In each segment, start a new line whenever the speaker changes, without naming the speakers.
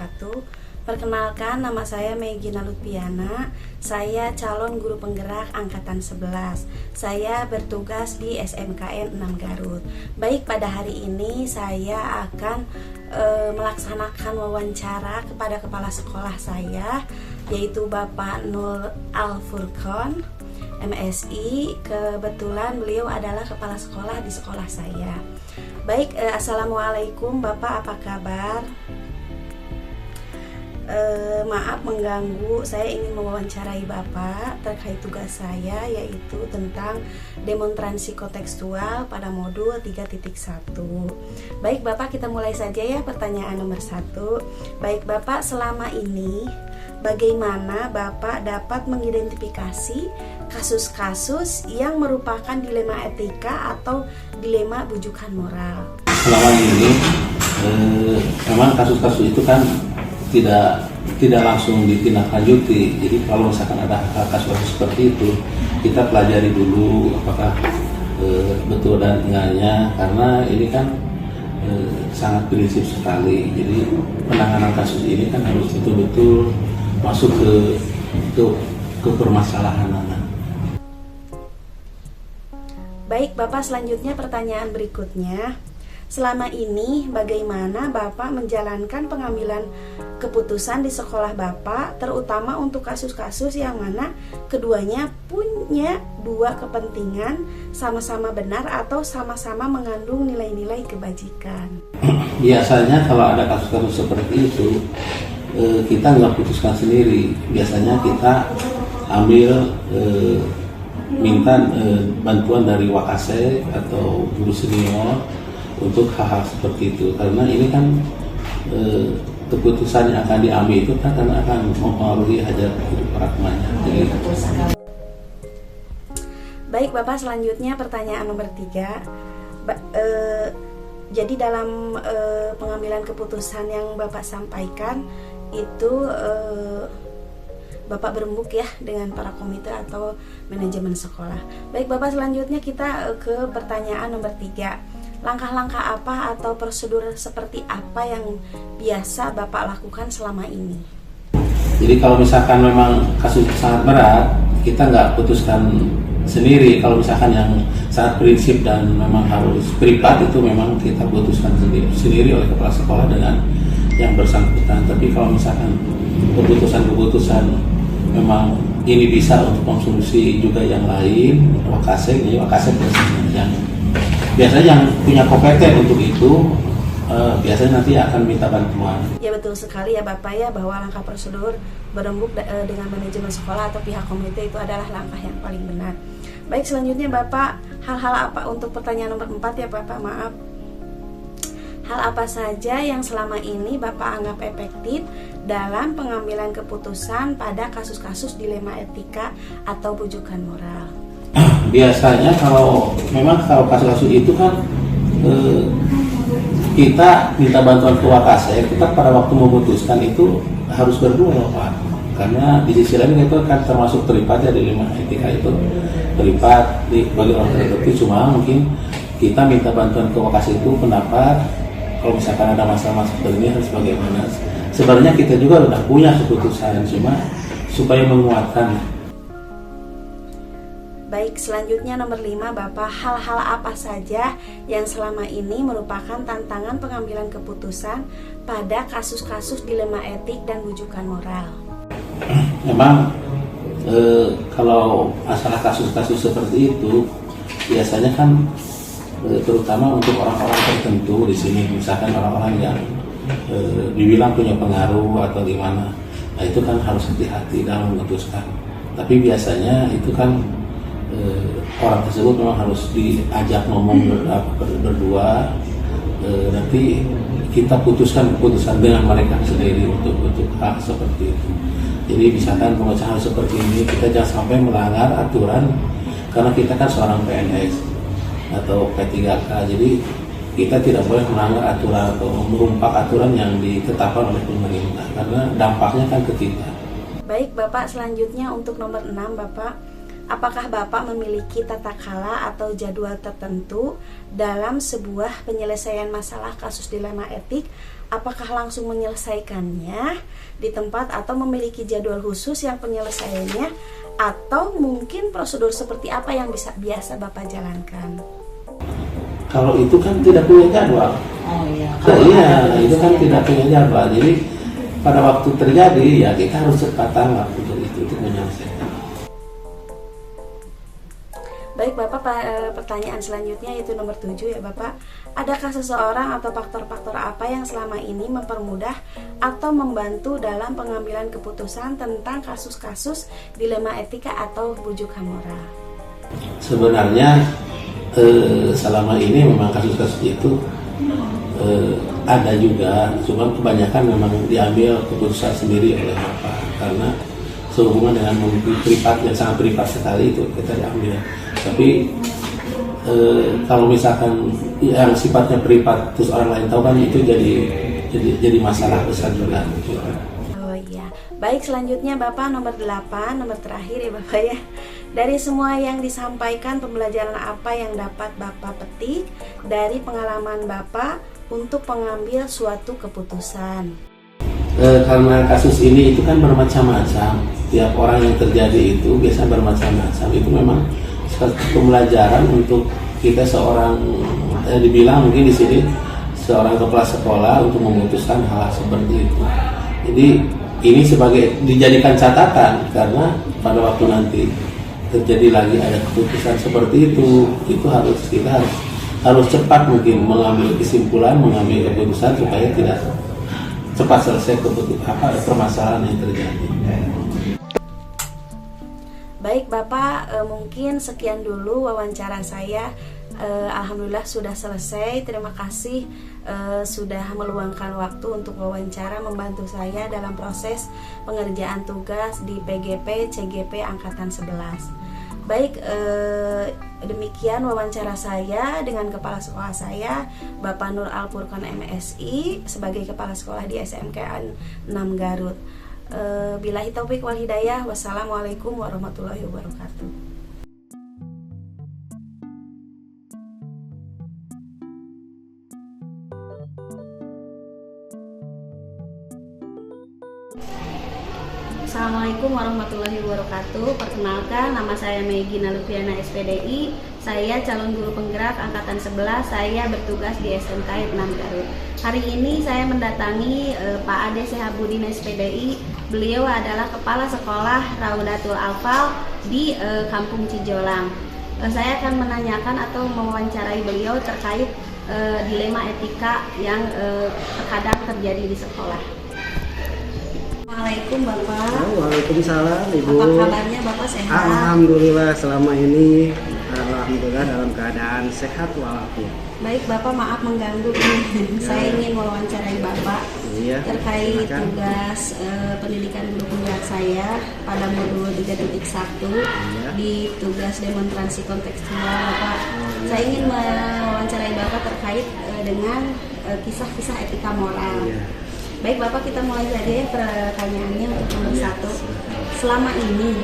wabarakatuh. Perkenalkan, nama saya Megina Lutfiana. Saya calon guru penggerak angkatan 11. Saya bertugas di SMKN 6 Garut. Baik, pada hari ini saya akan melaksanakan wawancara kepada kepala sekolah saya, yaitu Bapak Nur Al-Furqon, MSI. Kebetulan beliau adalah kepala sekolah di sekolah saya. Baik, assalamualaikum Bapak, apa kabar? Maaf mengganggu, saya ingin mewawancarai Bapak terkait tugas saya, yaitu tentang demonstrasi kontekstual pada modul 3.1. Baik Bapak, kita mulai saja ya pertanyaan nomor 1. Baik Bapak, selama ini bagaimana Bapak dapat mengidentifikasi kasus-kasus yang merupakan dilema etika atau dilema bujukan moral?
Selama ini memang kasus-kasus itu kan tidak langsung ditindaklanjuti. Jadi kalau misalkan ada kasus-kasus seperti itu, kita pelajari dulu apakah betul dan enggaknya, karena ini kan sangat prinsip sekali. Jadi penanganan kasus ini kan harus betul-betul masuk ke permasalahan anak.
Baik Bapak, selanjutnya pertanyaan berikutnya. Selama ini bagaimana Bapak menjalankan pengambilan keputusan di sekolah Bapak, terutama untuk kasus-kasus yang mana keduanya punya dua kepentingan, sama-sama benar atau sama-sama mengandung nilai-nilai kebajikan?
Biasanya kalau ada kasus-kasus seperti itu, kita nggak putuskan sendiri. Biasanya kita ambil minta bantuan dari wakase atau guru senior untuk hal-hal seperti itu, karena ini kan keputusan yang akan diambil itu kan akan mempengaruhi hajat hidup pragmanya.
Baik Bapak, selanjutnya pertanyaan nomor 3. Jadi dalam pengambilan keputusan yang Bapak sampaikan itu Bapak berembuk ya dengan para komite atau manajemen sekolah. Baik Bapak, selanjutnya kita ke pertanyaan nomor 3. Langkah-langkah apa atau prosedur seperti apa yang biasa Bapak lakukan selama ini?
Jadi kalau misalkan memang kasus sangat berat, kita nggak putuskan sendiri. Kalau misalkan yang sangat prinsip dan memang harus privat, itu memang kita putuskan sendiri oleh kepala sekolah dengan yang bersangkutan. Tapi kalau misalkan keputusan-keputusan memang ini bisa untuk konsumsi juga yang lain, wakase biasanya yang punya kompeten untuk itu, biasanya nanti akan minta bantuan.
Ya betul sekali ya Bapak ya, bahwa langkah prosedur berembuk dengan manajemen sekolah atau pihak komite itu adalah langkah yang paling benar. Baik, selanjutnya Bapak, hal-hal apa untuk pertanyaan nomor 4 ya Bapak, maaf. Hal apa saja yang selama ini Bapak anggap efektif dalam pengambilan keputusan pada kasus-kasus dilema etika atau bujukan moral?
Biasanya kalau kasus-kasus itu kan kita minta bantuan ke wakase, kita pada waktu memutuskan itu harus berdua Pak. Karena di sisi lain itu kan termasuk terlibat ya dilema etika itu, terlibat bagi orang tertentu. Cuma mungkin kita minta bantuan ke wakase itu pendapat, kalau misalkan ada masalah seperti ini harus bagaimana. Sebenarnya kita juga sudah punya keputusan, cuma supaya menguatkan.
Baik, selanjutnya nomor 5 Bapak, hal-hal apa saja yang selama ini merupakan tantangan pengambilan keputusan pada kasus-kasus dilema etik dan bujukan moral?
Memang kalau masalah kasus-kasus seperti itu biasanya kan terutama untuk orang-orang tertentu di sini, misalkan orang-orang yang dibilang punya pengaruh atau gimana, nah itu kan harus hati-hati dalam memutuskan. Tapi biasanya itu kan orang tersebut memang harus diajak ngomong berdua, nanti kita putuskan keputusan dengan mereka sendiri untuk hal seperti itu. Jadi misalkan pemecahan seperti ini, kita jangan sampai melanggar aturan, karena kita kan seorang PNS atau P3K, jadi kita tidak boleh melanggar aturan atau merumpak aturan yang ditetapkan oleh pemerintah, karena dampaknya kan ke kita.
Baik Bapak, selanjutnya untuk nomor 6 Bapak, Apakah Bapak memiliki tata kala atau jadwal tertentu dalam sebuah penyelesaian masalah kasus dilema etik? Apakah langsung menyelesaikannya di tempat atau memiliki jadwal khusus yang penyelesaiannya, atau mungkin prosedur seperti apa yang biasa Bapak jalankan?
Kalau itu kan tidak punya jadwal.
Oh iya.
Nah, iya, itu kan tidak punya jadwal. Jadi pada waktu terjadi ya kita harus cepat tanggap untuk menyelesaikan.
Baik Bapak, pertanyaan selanjutnya yaitu nomor 7 ya Bapak. Adakah seseorang atau faktor-faktor apa yang selama ini mempermudah atau membantu dalam pengambilan keputusan tentang kasus-kasus dilema etika atau rujukan moral?
Sebenarnya selama ini memang kasus-kasus itu ada juga, cuma kebanyakan memang diambil keputusan sendiri oleh Bapak karena sehubungan dengan privat yang sangat privat sekali itu kita diambil. Tapi kalau misalkan yang sifatnya privat terus orang lain tahu kan itu jadi masalah besar juga.
Oh iya. Baik, selanjutnya Bapak nomor 8, nomor terakhir ya Bapak ya. Dari semua yang disampaikan, pembelajaran apa yang dapat Bapak petik dari pengalaman Bapak untuk mengambil suatu keputusan?
Karena kasus ini itu kan bermacam-macam, tiap orang yang terjadi itu biasa bermacam-macam. Itu memang pembelajaran untuk kita seorang dibilang mungkin di sini seorang kepala sekolah untuk memutuskan hal seperti itu. Jadi ini sebagai dijadikan catatan karena pada waktu nanti terjadi lagi ada keputusan seperti itu kita harus cepat mungkin mengambil kesimpulan, mengambil keputusan supaya tidak cepat selesai permasalahan yang terjadi.
Baik Bapak, mungkin sekian dulu wawancara saya. Alhamdulillah sudah selesai. Terima kasih sudah meluangkan waktu untuk wawancara, membantu saya dalam proses pengerjaan tugas di PGP CGP Angkatan 11. Baik, demikian wawancara saya dengan kepala sekolah saya, Bapak Nur Al-Furqan MSI, sebagai kepala sekolah di SMKN 6 Garut. Billahi taufik wal hidayah. Wassalamualaikum warahmatullahi wabarakatuh. Assalamualaikum warahmatullahi wabarakatuh. Perkenalkan, nama saya Megina Lupiana SPDI. Saya calon guru penggerak angkatan 11. Saya bertugas di SMK 6 Garut. Hari ini saya mendatangi Pak Ade Sehabudin SPDI. Beliau adalah kepala sekolah Raudatul Alfal di Kampung Cijolang. Saya akan menanyakan atau mewawancarai beliau terkait dilema etika yang terkadang terjadi di sekolah. Assalamualaikum Bapak.
Waalaikumsalam Ibu.
Apa kabarnya Bapak, sehat?
Alhamdulillah selama ini alhamdulillah dalam keadaan sehat walafiat.
Baik Bapak, maaf mengganggu ini. Saya ingin mewawancarai Bapak terkait tugas pendidikan guru penggerak saya pada modul 3.1 di tugas demonstrasi kontekstual Bapak. Saya ingin mewawancarai Bapak terkait dengan kisah-kisah etika moral. Baik Bapak, kita mulai saja ya pertanyaannya untuk nomor 1. Selama ini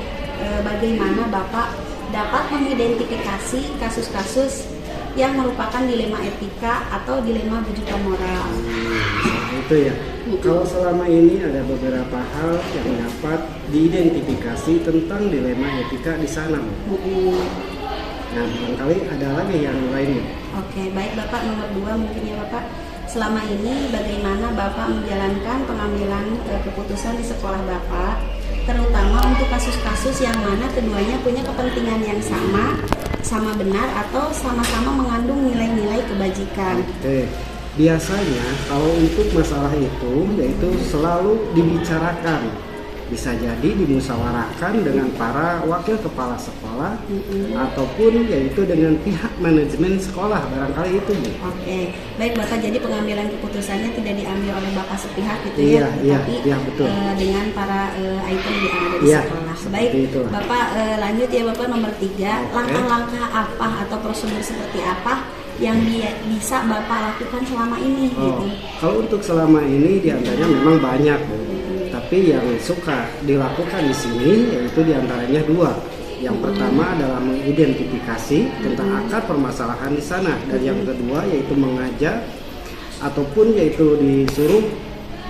bagaimana Bapak dapat mengidentifikasi kasus-kasus yang merupakan dilema etika atau dilema rujukan moral?
Itu ya. Kalau selama ini ada beberapa hal yang dapat diidentifikasi tentang dilema etika di sana. Nah, barangkali ada lagi yang lainnya.
Oke, baik Bapak, nomor 2 mungkin ya Bapak. Selama ini bagaimana Bapak menjalankan pengambilan keputusan di sekolah Bapak, terutama untuk kasus-kasus yang mana keduanya punya kepentingan yang sama benar atau sama-sama mengandung nilai-nilai kebajikan?
Oke. Biasanya kalau untuk masalah itu yaitu selalu dibicarakan. Bisa jadi dimusyawarahkan dengan para wakil kepala sekolah ataupun yaitu dengan pihak manajemen sekolah, barangkali itu Bu.
Oke, baik Bapak, jadi pengambilan keputusannya tidak diambil oleh Bapak sepihak gitu
Iya,
tapi
betul.
Dengan para item yang ada di sekolah. Baik
itulah.
Bapak, lanjut ya Bapak, nomor 3. Langkah-langkah apa atau prosedur seperti apa yang bisa Bapak lakukan selama ini gitu?
Kalau untuk selama ini diantaranya memang banyak Bu. Tapi yang suka dilakukan di sini yaitu diantaranya 2. Yang pertama adalah mengidentifikasi tentang akar permasalahan di sana, dan yang kedua yaitu mengajak ataupun yaitu disuruh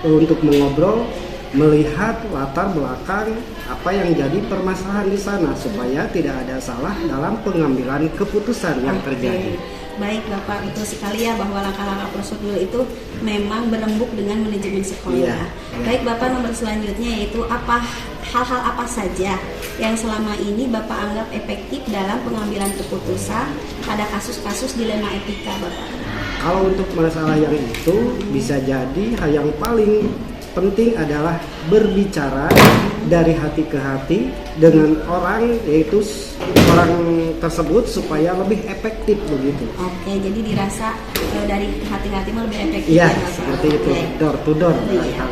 untuk mengobrol, melihat latar belakang apa yang jadi permasalahan di sana supaya tidak ada salah dalam pengambilan keputusan yang terjadi.
Baik Bapak, betul sekali ya bahwa langkah-langkah prosedur itu memang berembuk dengan manajemen sekolah.
Iya.
Baik Bapak, nomor selanjutnya yaitu hal-hal apa saja yang selama ini Bapak anggap efektif dalam pengambilan keputusan pada kasus-kasus dilema etika Bapak?
Kalau untuk masalah yang itu bisa jadi hal yang paling penting adalah berbicara dari hati ke hati dengan orang, yaitu orang tersebut supaya lebih efektif begitu.
Oke, jadi dirasa dari hati-hati lebih efektif.
Iya,
ya, Bapak?
seperti itu,
Oke.
door to door.
Iya.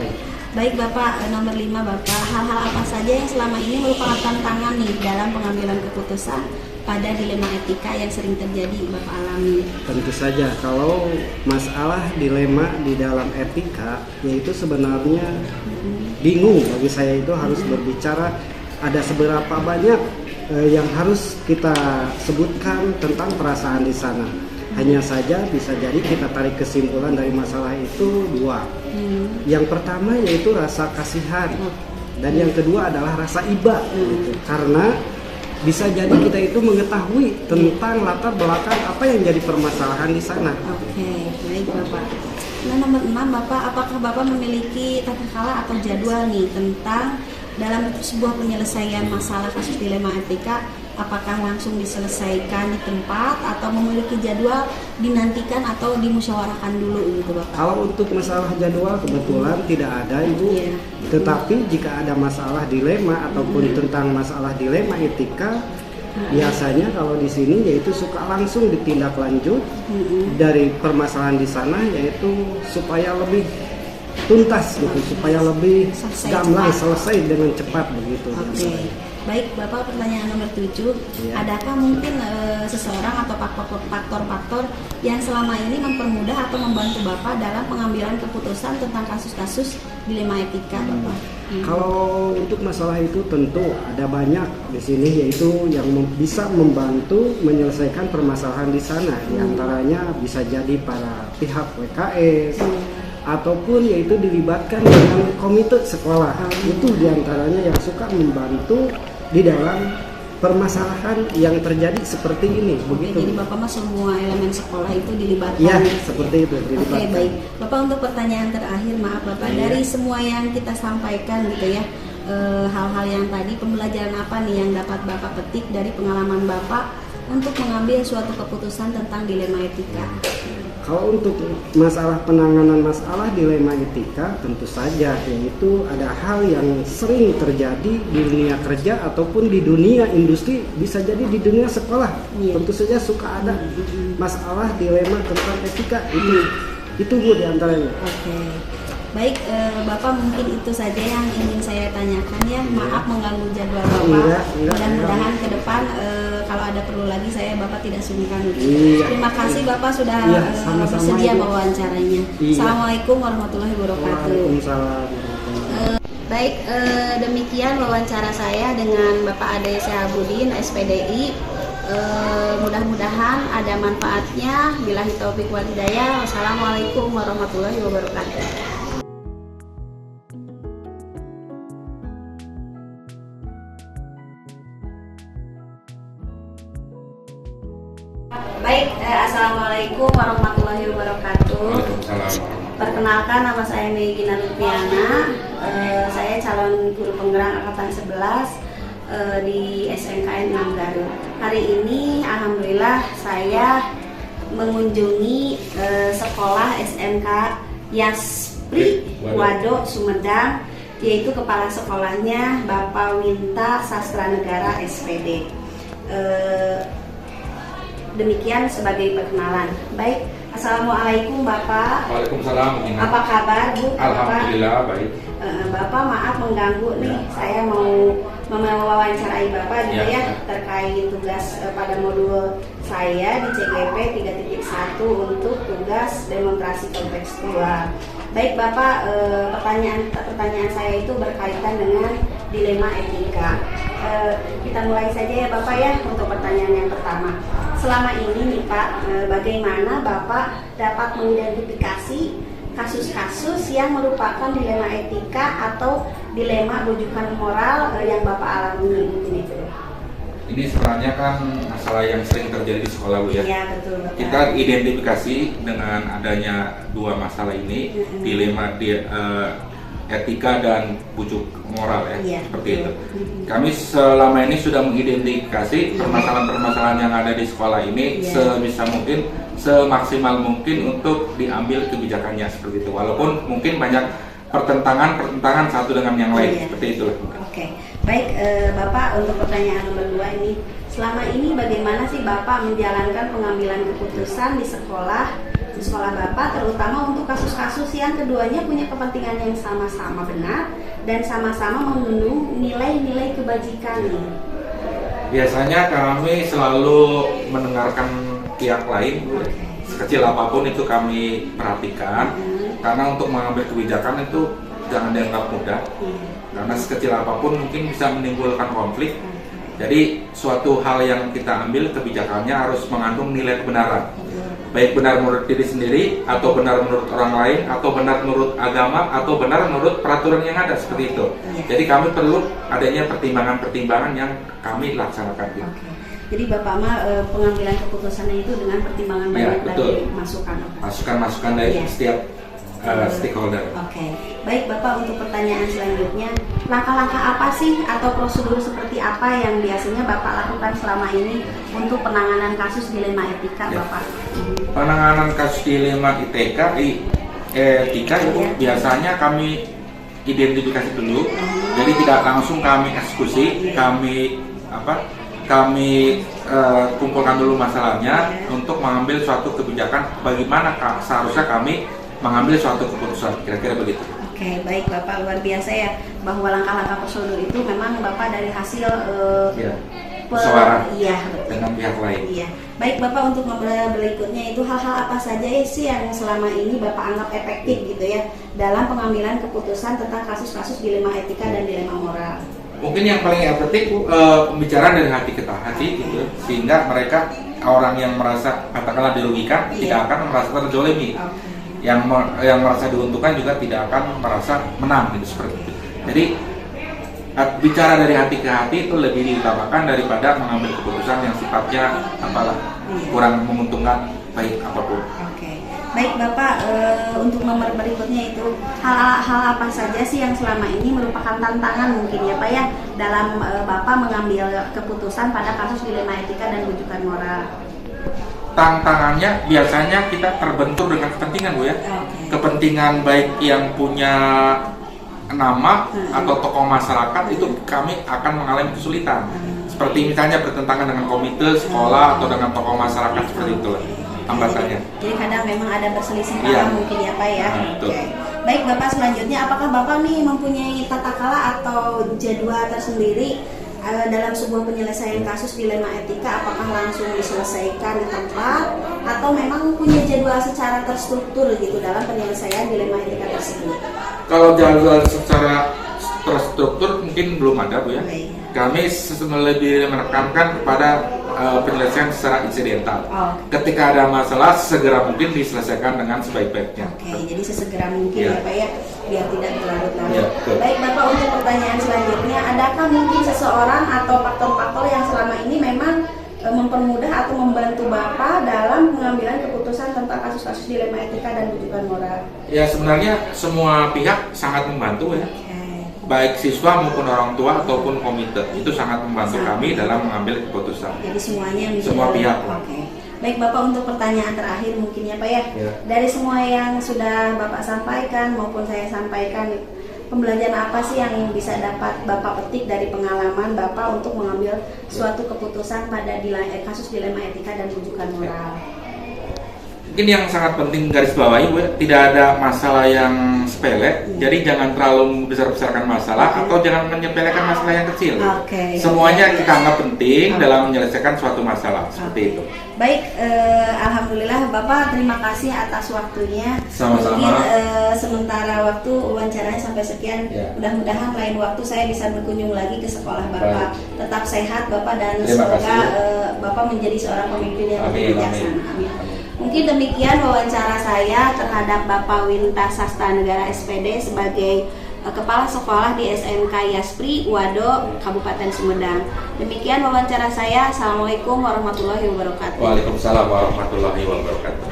Baik Bapak, nomor 5 Bapak, hal-hal apa saja yang selama ini merupakan tantangan nih dalam pengambilan keputusan pada dilema etika yang sering terjadi Bapak alami?
Tentu saja kalau masalah dilema di dalam etika, yaitu sebenarnya bingung bagi saya itu harus berbicara ada seberapa banyak yang harus kita sebutkan tentang perasaan di sana. Hanya saja bisa jadi kita tarik kesimpulan dari masalah itu dua. Yang pertama yaitu rasa kasihan, dan yang kedua adalah rasa iba. Gitu. Karena bisa jadi kita itu mengetahui tentang latar belakang apa yang jadi permasalahan di sana.
Oke, baik Bapak. Nah, nomor 6 Bapak, apakah Bapak memiliki tata cara atau jadwal nih tentang dalam sebuah penyelesaian masalah kasus dilema etika, apakah langsung diselesaikan di tempat atau memiliki jadwal dinantikan atau dimusyawarahkan dulu gitu Bapak?
Kalau untuk masalah jadwal kebetulan tidak ada Ibu.
Iya.
Tetapi jika ada masalah dilema ataupun tentang masalah dilema etika, biasanya kalau di sini yaitu suka langsung ditindaklanjut dari permasalahan di sana, yaitu supaya lebih tuntas gitu, supaya lebih gamblang selesai dengan cepat begitu.
Oke. Baik Bapak, pertanyaan nomor 7, adakah mungkin seseorang atau faktor-faktor yang selama ini mempermudah atau membantu Bapak dalam pengambilan keputusan tentang kasus-kasus dilema etika Bapak?
Kalau untuk masalah itu tentu ada banyak di sini, yaitu yang bisa membantu menyelesaikan permasalahan di sana. Di antaranya bisa jadi para pihak WKS ataupun yaitu dilibatkan dengan komite sekolah. Itu diantaranya yang suka membantu di dalam permasalahan yang terjadi seperti ini.
Oke,
Begitu.
jadi Bapak mah semua elemen sekolah itu dilibatkan.
Ya, seperti itu dilibatkan.
Oke, baik. Bapak, untuk pertanyaan terakhir, maaf Bapak, dari semua yang kita sampaikan gitu ya, hal-hal yang tadi, pembelajaran apa nih yang dapat Bapak petik dari pengalaman Bapak untuk mengambil suatu keputusan tentang dilema etika?
Kalau untuk masalah penanganan masalah dilema etika, tentu saja yaitu ada hal yang sering terjadi di dunia kerja ataupun di dunia industri, bisa jadi di dunia sekolah. Tentu saja suka ada masalah dilema tentang etika, itu Bu diantaranya.
Oke. Baik, Bapak, mungkin itu saja yang ingin saya tanyakan ya. Maaf mengganggu jadwal Bapak.
Enggak.
Mudah-mudahan ke depan kalau ada perlu lagi saya Bapak tidak sungkan.
Iya.
Terima kasih Bapak sudah
Sama-sama,
bersedia
Ibu.
mewawancaranya.
Iya.
Assalamualaikum warahmatullahi wabarakatuh.
Waalaikumsalam.
Baik, demikian wawancara saya dengan Bapak Ade Syahabudin, SPDI. Mudah-mudahan ada manfaatnya. Billahi taufik wal hidayah. Wassalamualaikum warahmatullahi wabarakatuh. Baik, assalamualaikum warahmatullahi wabarakatuh. Perkenalkan, nama saya Megina Lutfiana. Saya calon guru penggerak angkatan 11 di SMKN 6 Garut. Hari ini alhamdulillah saya mengunjungi sekolah SMK Yaspri Wado Sumedang, yaitu kepala sekolahnya Bapak Winta Sastra Negara SPD. Demikian sebagai perkenalan. Baik, assalamualaikum Bapak.
Waalaikumsalam.
Apa kabar Bu?
Alhamdulillah baik.
Bapak, maaf mengganggu nih. Saya mau mewawancarai Bapak gitu ya, terkait tugas pada modul saya di CGP 3.1 untuk tugas demonstrasi kontekstual. Baik Bapak, pertanyaan saya itu berkaitan dengan dilema etika. Kita mulai saja ya Bapak ya untuk pertanyaan yang pertama. Selama ini nih Pak, bagaimana Bapak dapat mengidentifikasi kasus-kasus yang merupakan dilema etika atau dilema rujukan moral yang Bapak alami mungkin itu?
Ini sebenarnya kan masalah yang sering terjadi di sekolah, Bu ya.
Iya, betul Bapak.
Kita identifikasi dengan adanya dua masalah ini, dilema etika dan bujuk moral ya,
Iya,
seperti
betul.
itu. Kami selama ini sudah mengidentifikasi permasalahan-permasalahan yang ada di sekolah ini
Iya.
sebisa mungkin, semaksimal mungkin untuk diambil kebijakannya seperti itu. Walaupun mungkin banyak pertentangan satu dengan yang lain,
Iya.
seperti itulah.
Oke, baik Bapak, untuk pertanyaan nomor 2 ini, selama ini bagaimana sih Bapak menjalankan pengambilan keputusan di sekolah Bapak, terutama untuk kasus-kasus yang keduanya punya kepentingan yang sama-sama benar dan sama-sama mengandung nilai-nilai kebajikan nih?
Biasanya kami selalu mendengarkan pihak lain, Bu. Sekecil apapun itu kami perhatikan, karena untuk mengambil kebijakan itu jangan dianggap mudah, karena sekecil apapun mungkin bisa menimbulkan konflik. Jadi suatu hal yang kita ambil kebijakannya harus mengandung nilai kebenaran, baik benar menurut diri sendiri, atau benar menurut orang lain, atau benar menurut agama, atau benar menurut peraturan yang ada, seperti itu. Jadi kami perlu adanya pertimbangan-pertimbangan yang kami laksanakan.
Oke. Jadi Bapak mah pengambilan keputusannya itu dengan pertimbangan
Ya,
banyak
betul.
dari
Masukan-masukan dari
Iya.
setiap stakeholder.
Oke, baik Bapak, untuk pertanyaan selanjutnya, langkah-langkah apa sih atau prosedur seperti apa yang biasanya Bapak lakukan selama ini untuk penanganan kasus dilema etika
Ya.
Bapak?
Penanganan kasus dilema etika itu biasanya kami identifikasi dulu, jadi tidak langsung kami eksekusi, kami kumpulkan dulu masalahnya untuk mengambil suatu kebijakan bagaimana seharusnya kami mengambil suatu keputusan, kira-kira begitu.
Oke, baik Bapak, luar biasa ya, bahwa langkah-langkah prosedur itu memang Bapak dari hasil
Ya. Suara
Iya, betul.
dengan pihak lain.
Iya, baik Bapak, untuk berikutnya itu hal-hal apa saja sih yang selama ini Bapak anggap efektif gitu ya dalam pengambilan keputusan tentang kasus-kasus dilema etika dan dilema moral?
Mungkin yang paling efektif pembicaraan dari hati ke hati gitu, sehingga mereka orang yang merasa katakanlah dirugikan tidak akan merasa terzolimi. Yang merasa diuntungkan juga tidak akan merasa menang gitu, seperti itu. Jadi bicara dari hati ke hati itu lebih diutamakan daripada mengambil keputusan yang sifatnya kurang menguntungkan baik apapun.
Oke, baik Bapak, untuk nomor berikutnya itu hal apa saja sih yang selama ini merupakan tantangan mungkin ya Pak ya dalam Bapak mengambil keputusan pada kasus dilema etika dan rujukan moral?
Tantangannya biasanya kita terbentur dengan kepentingan, Bu ya. Kepentingan baik yang punya nama atau tokoh masyarakat itu kami akan mengalami kesulitan. Seperti misalnya bertentangan dengan komite sekolah atau dengan tokoh masyarakat, seperti itulah hambatannya.
Jadi kadang memang ada berselisih paham
Iya.
mungkin ya Pak ya.
Betul.
Oke. Baik Bapak, selanjutnya apakah Bapak nih mempunyai tata cara atau jadwal tersendiri dalam sebuah penyelesaian kasus dilema etika, apakah langsung diselesaikan di tempat atau memang punya jadwal secara terstruktur gitu dalam penyelesaian dilema etika tersebut?
Kalau jadwal secara terstruktur mungkin belum ada, Bu ya.
Baik.
Kami lebih menekankan kepada penyelesaian secara insidental. Ketika ada masalah, segera mungkin diselesaikan dengan sebaik-baiknya.
Oke, jadi sesegera mungkin
Ya.
ya Pak ya, biar tidak berlarut-larut.
Ya, betul.
Baik Bapak, untuk pertanyaan selanjutnya, adakah mungkin seseorang atau faktor-faktor yang selama ini memang mempermudah atau membantu Bapak dalam pengambilan keputusan tentang kasus-kasus dilema etika dan rujukan moral?
Ya, sebenarnya semua pihak sangat membantu ya. Baik siswa maupun orang tua ataupun komite itu sangat membantu kami dalam mengambil keputusan.
Jadi semuanya bisa
Semua pihak.
Oke. Baik Bapak, untuk pertanyaan terakhir mungkin ya Pak ya.
Ya.
Dari semua yang sudah Bapak sampaikan maupun saya sampaikan, pembelajaran apa sih yang bisa dapat Bapak petik dari pengalaman Bapak untuk mengambil suatu keputusan pada kasus dilema etika dan rujukan moral?
mungkin yang sangat penting garis bawahi, Bu, tidak ada masalah yang sepele. Jadi jangan terlalu besar-besarkan masalah atau jangan menyepelekan masalah yang kecil. Semuanya kita anggap penting dalam menyelesaikan suatu masalah seperti itu.
Baik, alhamdulillah Bapak, terima kasih atas waktunya.
Sama-sama.
Mungkin sementara waktu wawancaranya sampai sekian. Mudah-mudahan lain waktu saya bisa berkunjung lagi ke sekolah Bapak. Tetap sehat Bapak dan semoga Bapak menjadi seorang pemimpin yang lebih bijaksana. Amin. Mungkin demikian wawancara saya terhadap Bapak Winta Sasta Negara SPD sebagai Kepala Sekolah di SMK Yaspri, Wado, Kabupaten Sumedang. Demikian wawancara saya. Assalamualaikum warahmatullahi wabarakatuh.
Waalaikumsalam warahmatullahi wabarakatuh.